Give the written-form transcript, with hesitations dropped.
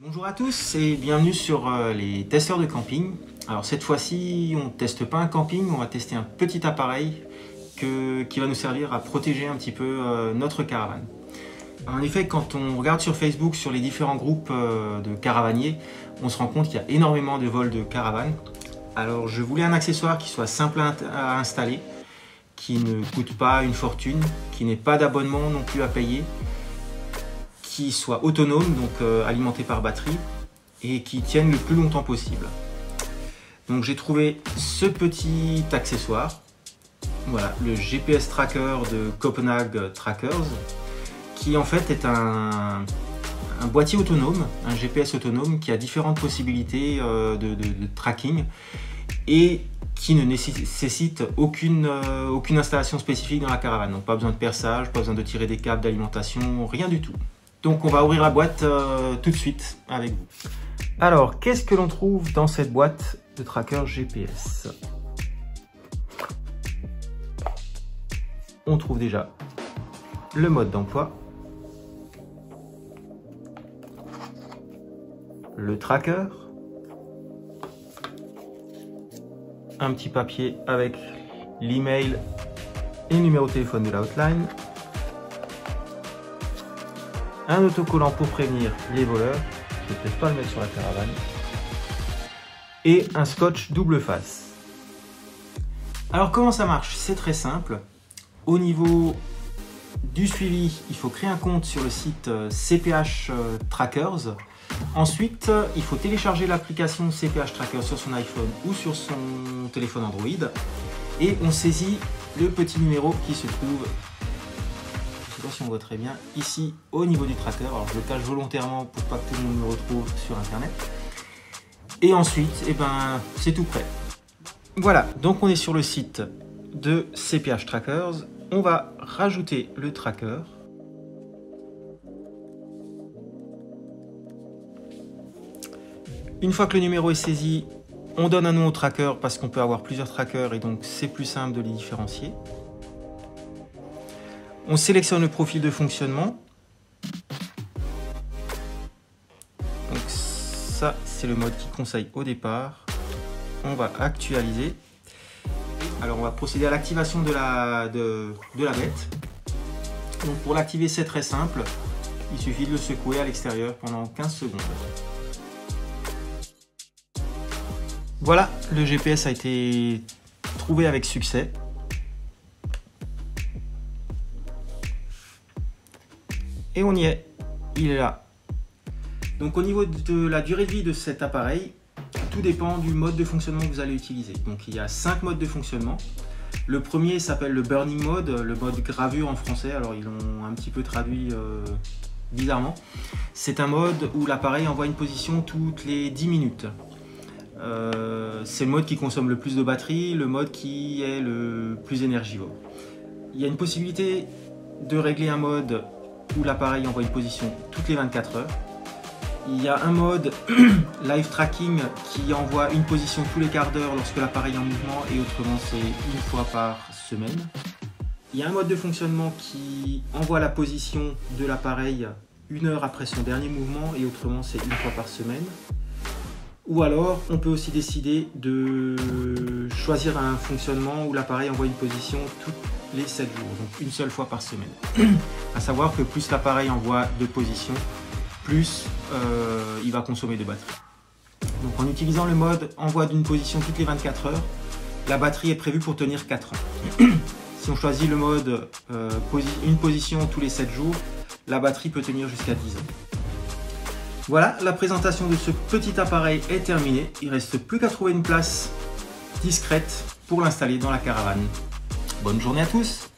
Bonjour à tous et bienvenue sur les testeurs de camping. Alors cette fois-ci, on ne teste pas un camping, on va tester un petit appareil qui va nous servir à protéger un petit peu notre caravane. En effet, quand on regarde sur Facebook, sur les différents groupes de caravaniers, on se rend compte qu'il y a énormément de vols de caravanes. Alors je voulais un accessoire qui soit simple à installer, qui ne coûte pas une fortune, qui n'ait pas d'abonnement non plus à payer, qui soit autonome, donc alimenté par batterie, et qui tienne le plus longtemps possible. Donc j'ai trouvé ce petit accessoire, voilà, le GPS Tracker de Copenhagen Trackers, qui en fait est un boîtier autonome, un GPS autonome qui a différentes possibilités de tracking et qui ne nécessite aucune installation spécifique dans la caravane. Donc pas besoin de perçage, pas besoin de tirer des câbles d'alimentation, rien du tout. Donc on va ouvrir la boîte tout de suite avec vous. Alors, qu'est-ce que l'on trouve dans cette boîte de tracker GPS? On trouve déjà le mode d'emploi, le tracker, un petit papier avec l'email et le numéro de téléphone de la hotline, un autocollant pour prévenir les voleurs, je ne vais peut-être pas le mettre sur la caravane, et un scotch double face. Alors comment ça marche? C'est très simple. Au niveau du suivi, il faut créer un compte sur le site CPH Trackers. Ensuite, il faut télécharger l'application CPH Trackers sur son iPhone ou sur son téléphone Android. Et on saisit le petit numéro qui se trouve, je ne sais pas si on voit très bien, ici au niveau du tracker. Alors je le cache volontairement pour pas que tout le monde me retrouve sur internet. Et ensuite, eh ben, c'est tout prêt. Voilà, donc on est sur le site de CPH Trackers. On va rajouter le tracker. Une fois que le numéro est saisi, on donne un nom au tracker parce qu'on peut avoir plusieurs trackers et donc c'est plus simple de les différencier. On sélectionne le profil de fonctionnement. Donc ça, c'est le mode qui conseille au départ. On va actualiser. Alors on va procéder à l'activation de la bête. Donc pour l'activer, c'est très simple. Il suffit de le secouer à l'extérieur pendant 15 secondes. Voilà, le GPS a été trouvé avec succès. Et on y est, il est là. Donc au niveau de la durée de vie de cet appareil, tout dépend du mode de fonctionnement que vous allez utiliser. Donc il y a 5 modes de fonctionnement. Le premier s'appelle le burning mode, le mode gravure en français, alors ils l'ont un petit peu traduit bizarrement. C'est un mode où l'appareil envoie une position toutes les 10 minutes. C'est le mode qui consomme le plus de batterie, le mode qui est le plus énergivore. Il y a une possibilité de régler un mode où l'appareil envoie une position toutes les 24 heures. Il y a un mode live tracking qui envoie une position tous les quarts d'heure lorsque l'appareil est en mouvement et autrement c'est une fois par semaine. Il y a un mode de fonctionnement qui envoie la position de l'appareil 1 heure après son dernier mouvement et autrement c'est une fois par semaine. Ou alors on peut aussi décider de choisir un fonctionnement où l'appareil envoie une position toutes les 7 jours, donc une seule fois par semaine. À savoir que plus l'appareil envoie de positions, plus il va consommer de batterie. Donc en utilisant le mode envoi d'une position toutes les 24 heures, la batterie est prévue pour tenir 4 heures. Si on choisit le mode une position tous les 7 jours, la batterie peut tenir jusqu'à 10 ans. Voilà, la présentation de ce petit appareil est terminée. Il ne reste plus qu'à trouver une place discrète pour l'installer dans la caravane. Bonne journée à tous!